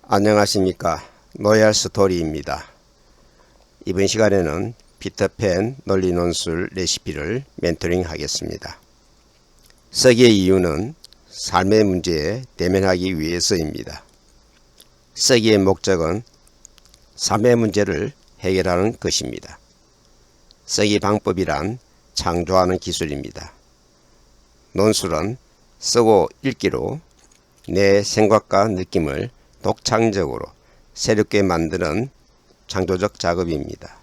안녕하십니까. 로얄 스토리입니다. 이번 시간에는 피터팬 논리 논술 레시피를 멘토링 하겠습니다. 쓰기의 이유는 삶의 문제에 대면하기 위해서입니다. 쓰기의 목적은 삶의 문제를 해결하는 것입니다. 쓰기 방법이란 창조하는 기술입니다. 논술은 쓰고 읽기로 내 생각과 느낌을 독창적으로 새롭게 만드는 창조적 작업입니다.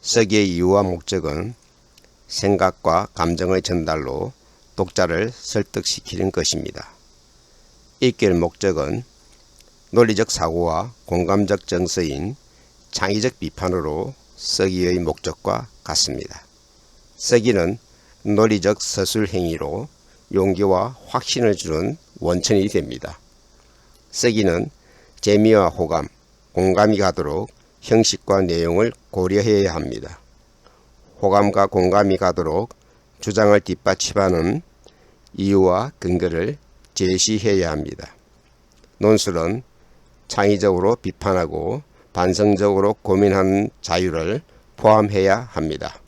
쓰기의 이유와 목적은 생각과 감정의 전달로 독자를 설득시키는 것입니다. 읽기의 목적은 논리적 사고와 공감적 정서인 창의적 비판으로 쓰기의 목적과 같습니다. 쓰기는 논리적 서술 행위로 용기와 확신을 주는 원천이 됩니다. 쓰기는 재미와 호감, 공감이 가도록 형식과 내용을 고려해야 합니다. 호감과 공감이 가도록 주장을 뒷받침하는 이유와 근거를 제시해야 합니다. 논술은 창의적으로 비판하고 반성적으로 고민하는 자유를 포함해야 합니다.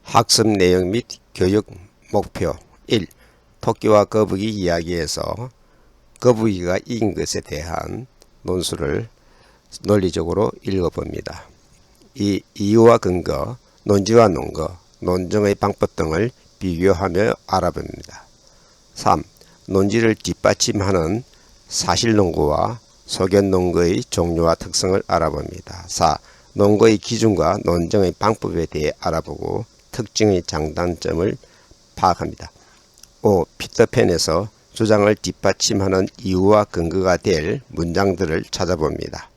학습 내용 및 교육 목표 1. 토끼와 거북이 이야기에서 거북이가 이긴 것에 대한 논술을 논리적으로 읽어봅니다. 이 이유와 근거, 논지와 논거, 논증의 방법 등을 비교하며 알아봅니다. 3. 논지를 뒷받침하는 사실논거와 소견논거의 종류와 특성을 알아봅니다. 4. 논거의 기준과 논증의 방법에 대해 알아보고 특징의 장단점을 파악합니다. 5. 피터팬에서 주장을 뒷받침하는 이유와 근거가 될 문장들을 찾아봅니다.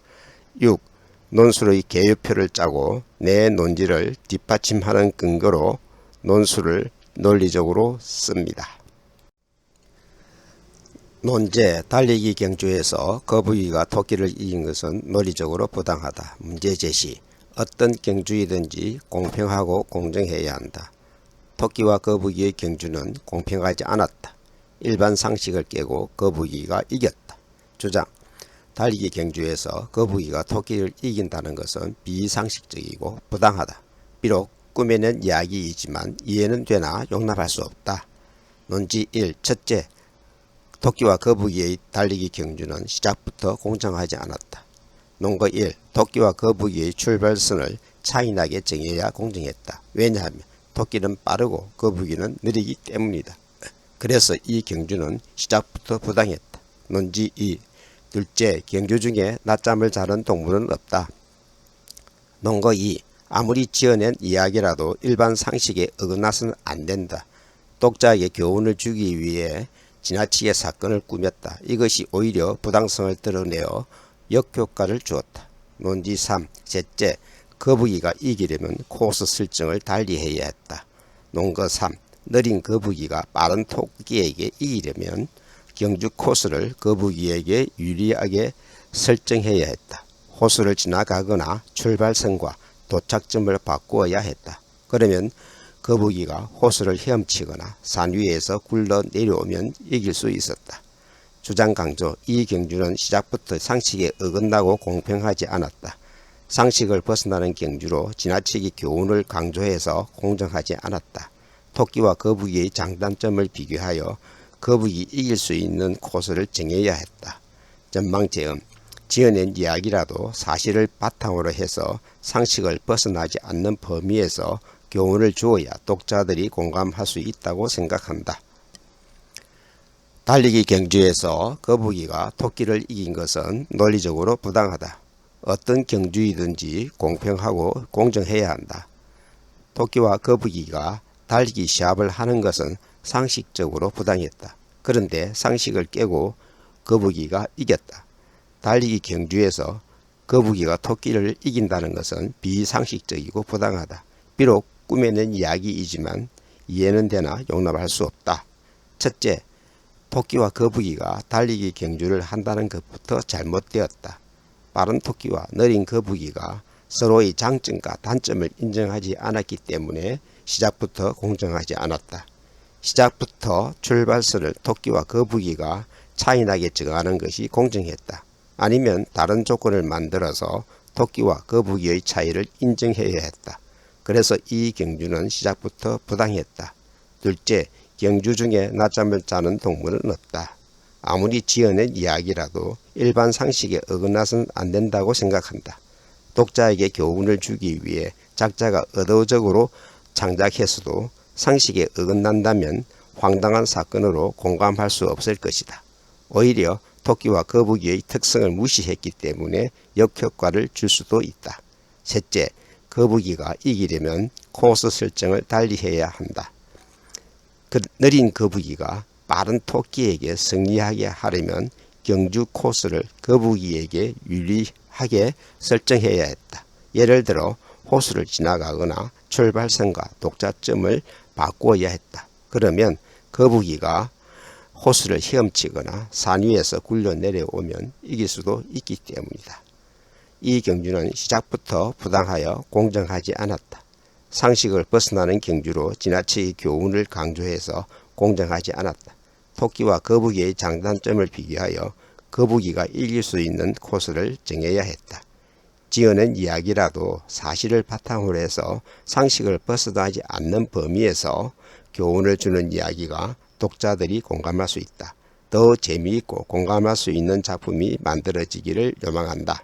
6. 논술의 개요표를 짜고 내 논지를 뒷받침하는 근거로 논술을 논리적으로 씁니다. 논제 달리기 경주에서 거북이가 토끼를 이긴 것은 논리적으로 부당하다. 문제 제시. 어떤 경주이든지 공평하고 공정해야 한다. 토끼와 거북이의 경주는 공평하지 않았다. 일반 상식을 깨고 거북이가 이겼다. 주장. 달리기 경주에서 거북이가 토끼를 이긴다는 것은 비상식적이고 부당하다. 비록 꾸며낸 이야기이지만 이해는 되나 용납할 수 없다. 논지 1. 첫째, 토끼와 거북이의 달리기 경주는 시작부터 공정하지 않았다. 논거 1. 토끼와 거북이의 출발선을 차이나게 정해야 공정했다. 왜냐하면 토끼는 빠르고 거북이는 느리기 때문이다. 그래서 이 경주는 시작부터 부당했다. 논지 2. 둘째, 경주 중에 낮잠을 자는 동물은 없다. 논거 2. 아무리 지어낸 이야기라도 일반 상식에 어긋나서는 안 된다. 독자에게 교훈을 주기 위해 지나치게 사건을 꾸몄다. 이것이 오히려 부당성을 드러내어 역효과를 주었다. 논지 3. 셋째, 거북이가 이기려면 코스 설정을 달리해야 했다. 논거 3. 느린 거북이가 빠른 토끼에게 이기려면 경주 코스를 거북이에게 유리하게 설정해야 했다. 호수를 지나가거나 출발선과 도착점을 바꾸어야 했다. 그러면 거북이가 호수를 헤엄치거나 산 위에서 굴러 내려오면 이길 수 있었다. 주장 강조. 이 경주는 시작부터 상식에 어긋나고 공평하지 않았다. 상식을 벗어나는 경주로 지나치게 교훈을 강조해서 공정하지 않았다. 토끼와 거북이의 장단점을 비교하여 거북이 이길 수 있는 코스를 정해야 했다. 전망제음. 지어낸 이야기라도 사실을 바탕으로 해서 상식을 벗어나지 않는 범위에서 교훈을 주어야 독자들이 공감할 수 있다고 생각한다. 달리기 경주에서 거북이가 토끼를 이긴 것은 논리적으로 부당하다. 어떤 경주이든지 공평하고 공정해야 한다. 토끼와 거북이가 달리기 시합을 하는 것은 상식적으로 부당했다. 그런데 상식을 깨고 거북이가 이겼다. 달리기 경주에서 거북이가 토끼를 이긴다는 것은 비상식적이고 부당하다. 비록 꾸며낸 이야기이지만 이해는 되나 용납할 수 없다. 첫째, 토끼와 거북이가 달리기 경주를 한다는 것부터 잘못되었다. 빠른 토끼와 느린 거북이가 서로의 장점과 단점을 인정하지 않았기 때문에 시작부터 공정하지 않았다. 시작부터 출발선을 토끼와 거북이가 차이나게 정하는 것이 공정했다. 아니면 다른 조건을 만들어서 토끼와 거북이의 차이를 인정해야 했다. 그래서 이 경주는 시작부터 부당했다. 둘째, 경주 중에 낮잠을 자는 동물은 없다. 아무리 지어낸 이야기라도 일반 상식에 어긋나서는 안 된다고 생각한다. 독자에게 교훈을 주기 위해 작자가 의도적으로 창작했어도 상식에 어긋난다면 황당한 사건으로 공감할 수 없을 것이다. 오히려 토끼와 거북이의 특성을 무시했기 때문에 역효과를 줄 수도 있다. 셋째, 거북이가 이기려면 코스 설정을 달리해야 한다. 느린 거북이가 빠른 토끼에게 승리하게 하려면 경주 코스를 거북이에게 유리하게 설정해야 했다. 예를 들어 호수를 지나가거나 출발선과 독자점을 바꾸어야 했다. 그러면 거북이가 호수를 헤엄치거나 산 위에서 굴려 내려오면 이길 수도 있기 때문이다. 이 경주는 시작부터 부당하여 공정하지 않았다. 상식을 벗어나는 경주로 지나치게 교훈을 강조해서 공정하지 않았다. 토끼와 거북이의 장단점을 비교하여 거북이가 이길 수 있는 코스를 정해야 했다. 지어낸 이야기라도 사실을 바탕으로 해서 상식을 벗어나지 않는 범위에서 교훈을 주는 이야기가 독자들이 공감할 수 있다. 더 재미있고 공감할 수 있는 작품이 만들어지기를 요망한다.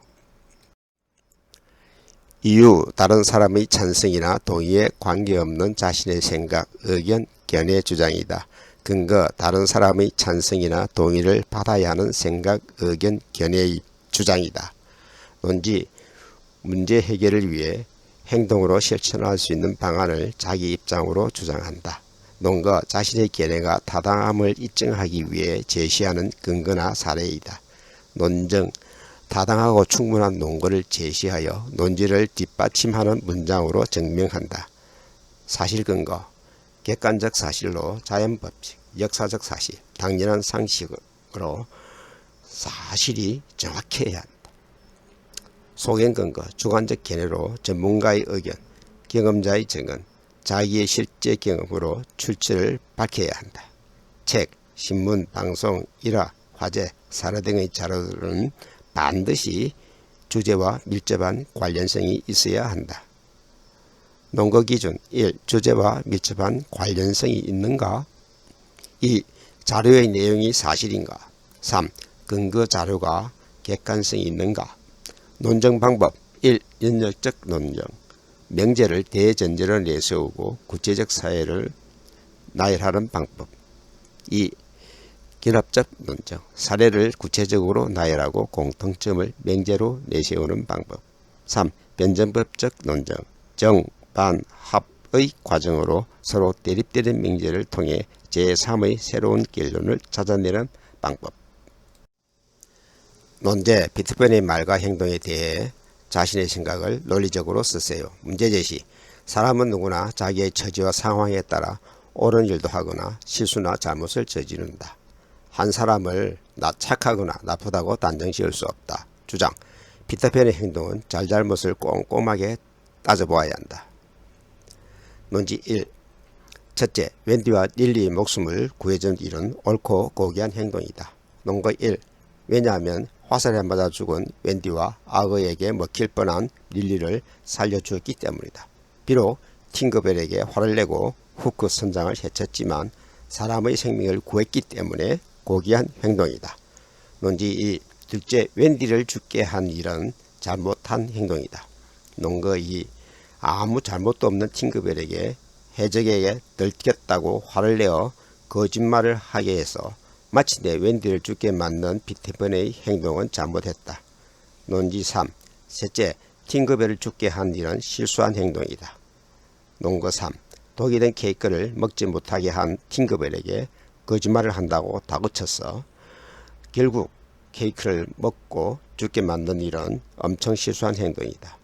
이유, 다른 사람의 찬성이나 동의에 관계없는 자신의 생각, 의견, 견해, 주장이다. 근거, 다른 사람의 찬성이나 동의를 받아야 하는 생각, 의견, 견해의 주장이다. 논지, 문제 해결을 위해 행동으로 실천할 수 있는 방안을 자기 입장으로 주장한다. 논거, 자신의 견해가 타당함을 입증하기 위해 제시하는 근거나 사례이다. 논증, 타당하고 충분한 논거를 제시하여 논지를 뒷받침하는 문장으로 증명한다. 사실근거, 객관적 사실로 자연법칙, 역사적 사실, 당연한 상식으로 사실이 정확해야 한다. 소견근거, 주관적 견해로 전문가의 의견, 경험자의 증언, 자기의 실제 경험으로 출처를 밝혀야 한다. 책, 신문, 방송, 일화, 화제, 사례 등의 자료들은 반드시 주제와 밀접한 관련성이 있어야 한다. 논거 기준 1. 주제와 밀접한 관련성이 있는가? 2. 자료의 내용이 사실인가? 3. 근거 자료가 객관성이 있는가? 논증 방법 1. 연역적 논증, 명제를 대전제로 내세우고 구체적 사례를 나열하는 방법. 2. 결합적 논증, 사례를 구체적으로 나열하고 공통점을 명제로 내세우는 방법. 3. 변증법적 논증, 정, 반, 합의 과정으로 서로 대립되는 명제를 통해 제3의 새로운 결론을 찾아내는 방법. 논제, 피터팬의 말과 행동에 대해 자신의 생각을 논리적으로 쓰세요. 문제제시, 사람은 누구나 자기의 처지와 상황에 따라 옳은 일도 하거나 실수나 잘못을 저지른다. 한 사람을 착하거나 나쁘다고 단정지을 수 없다. 주장, 피터팬의 행동은 잘잘못을 꼼꼼하게 따져보아야 한다. 논지 1. 첫째, 웬디와 릴리의 목숨을 구해준 일은 옳고 고귀한 행동이다. 논거 1. 왜냐하면 화살에 맞아 죽은 웬디와 악어에게 먹힐 뻔한 릴리를 살려주었기 때문이다. 비록 팅거벨에게 화를 내고 후크 선장을 해쳤지만 사람의 생명을 구했기 때문에 고귀한 행동이다. 논지 2. 둘째, 웬디를 죽게 한 일은 잘못한 행동이다. 논거 2. 아무 잘못도 없는 팅거벨에게 해적에게 들켰다고 화를 내어 거짓말을 하게 해서 마침내 웬디를 죽게 만든 피터팬의 행동은 잘못했다. 논지 3. 셋째, 팅거벨을 죽게 한 일은 실수한 행동이다. 논거 3. 독이 된 케이크를 먹지 못하게 한 팅거벨에게 거짓말을 한다고 다그쳤어 결국 케이크를 먹고 죽게 만든 일은 엄청 실수한 행동이다.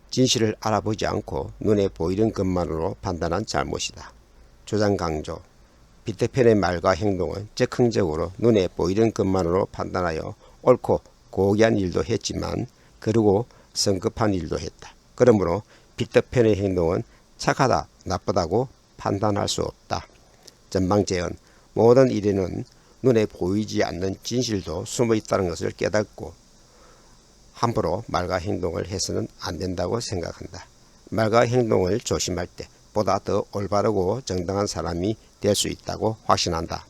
진실을 알아보지 않고 눈에 보이는 것만으로 판단한 잘못이다. 주장 강조, 피터팬의 말과 행동은 즉흥적으로 눈에 보이는 것만으로 판단하여 옳고 고귀한 일도 했지만 그리고 성급한 일도 했다. 그러므로 피터팬의 행동은 착하다, 나쁘다고 판단할 수 없다. 전방 재현, 모든 일에는 눈에 보이지 않는 진실도 숨어 있다는 것을 깨닫고 함부로 말과 행동을 해서는 안 된다고 생각한다. 말과 행동을 조심할 때 보다 더 올바르고 정당한 사람이 될 수 있다고 확신한다.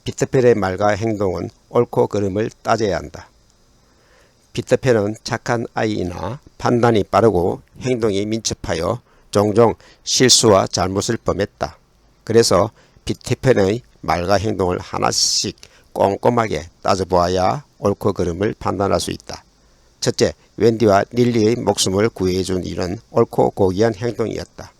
피터팬의 말과 행동은 옳고 그름을 따져야 한다. 피터팬은 착한 아이이나 판단이 빠르고 행동이 민첩하여 종종 실수와 잘못을 범했다. 그래서 피터팬의 말과 행동을 하나씩 꼼꼼하게 따져보아야 옳고 그름을 판단할 수 있다. 첫째, 웬디와 릴리의 목숨을 구해준 일은 옳고 고귀한 행동이었다.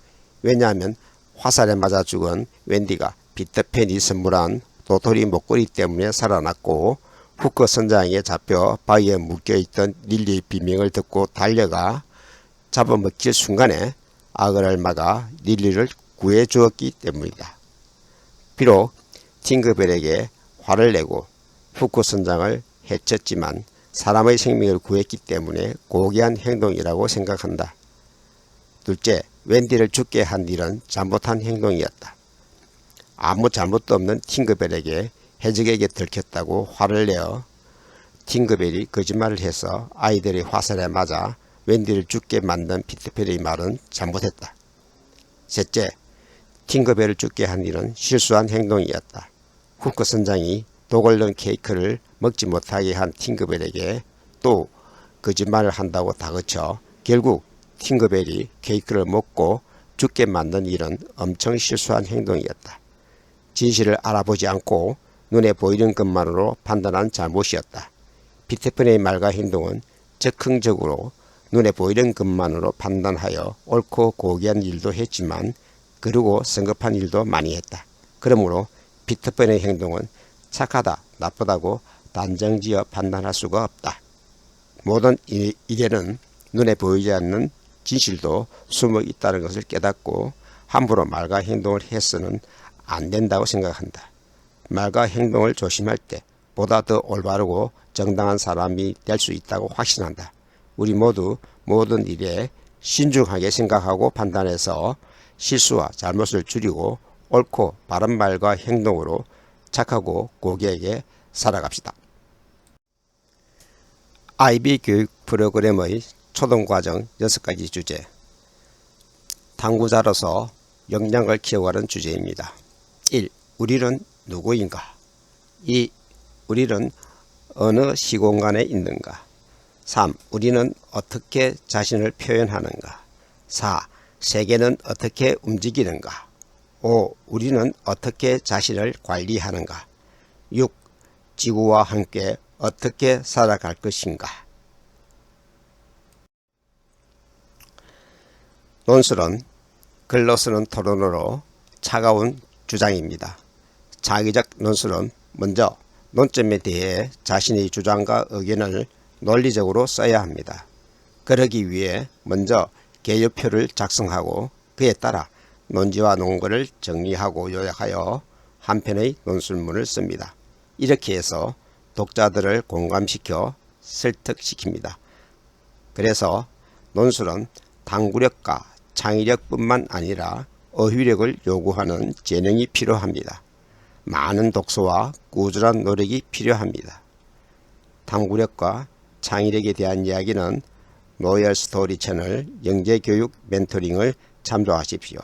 왜냐하면 화살에 맞아 죽은 웬디가 피터팬이 선물한 도토리 목걸이 때문에 살아났고, 후크 선장에 잡혀 바위에 묶여있던 릴리의 비명을 듣고 달려가 잡아먹힐 순간에 악을 막아 릴리를 구해주었기 때문이다. 비록 팅커벨에게 화를 내고 후크 선장을 해쳤지만 사람의 생명을 구했기 때문에 고귀한 행동이라고 생각한다. 둘째, 웬디를 죽게 한 일은 잘못한 행동이었다. 아무 잘못도 없는 팅커벨에게 해적에게 들켰다고 화를 내어 팅커벨이 거짓말을 해서 아이들의 화살에 맞아 웬디를 죽게 만든 피터팬의 말은 잘못했다. 셋째, 팅커벨을 죽게 한 일은 실수한 행동이었다. 후크 선장이 독을 넣은 케이크를 먹지 못하게 한 팅커벨에게 또 거짓말을 한다고 다그쳐 결국 팅커벨이 케이크를 먹고 죽게 만든 일은 엄청 실수한 행동이었다. 진실을 알아보지 않고 눈에 보이는 것만으로 판단한 잘못이었다. 피터팬의 말과 행동은 즉흥적으로 눈에 보이는 것만으로 판단하여 옳고 고귀한 일도 했지만 그러고 성급한 일도 많이 했다. 그러므로 피터팬의 행동은 착하다, 나쁘다고 단정지어 판단할 수가 없다. 모든 일에는 눈에 보이지 않는 진실도 숨어 있다는 것을 깨닫고 함부로 말과 행동을 해서는 안 된다고 생각한다. 말과 행동을 조심할 때 보다 더 올바르고 정당한 사람이 될 수 있다고 확신한다. 우리 모두 모든 일에 신중하게 생각하고 판단해서 실수와 잘못을 줄이고 옳고 바른 말과 행동으로 착하고 고귀하게 살아갑시다. IB 교육 프로그램의 초등과정 6가지 주제. 탐구자로서 역량을 키워가는 주제입니다. 1. 우리는 누구인가? 2. 우리는 어느 시공간에 있는가? 3. 우리는 어떻게 자신을 표현하는가? 4. 세계는 어떻게 움직이는가? 5. 우리는 어떻게 자신을 관리하는가? 6. 지구와 함께 어떻게 살아갈 것인가? 논술은 글로 쓰는 토론으로 차가운 주장입니다. 자기적 논술은 먼저 논점에 대해 자신의 주장과 의견을 논리적으로 써야 합니다. 그러기 위해 먼저 개요표를 작성하고 그에 따라 논지와 논거를 정리하고 요약하여 한 편의 논술문을 씁니다. 이렇게 해서 독자들을 공감시켜 설득시킵니다. 그래서 논술은 탐구력과 창의력뿐만 아니라 어휘력을 요구하는 재능이 필요합니다. 많은 독서와 꾸준한 노력이 필요합니다. 탐구력과 창의력에 대한 이야기는 로열 스토리 채널 영재교육 멘토링을 참조하십시오.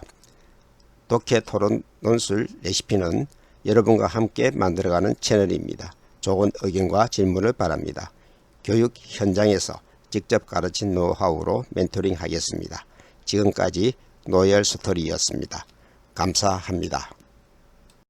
독해 토론 논술 레시피는 여러분과 함께 만들어가는 채널입니다. 좋은 의견과 질문을 바랍니다. 교육 현장에서 직접 가르친 노하우로 멘토링 하겠습니다. 지금까지 로열 스토리였습니다. 감사합니다.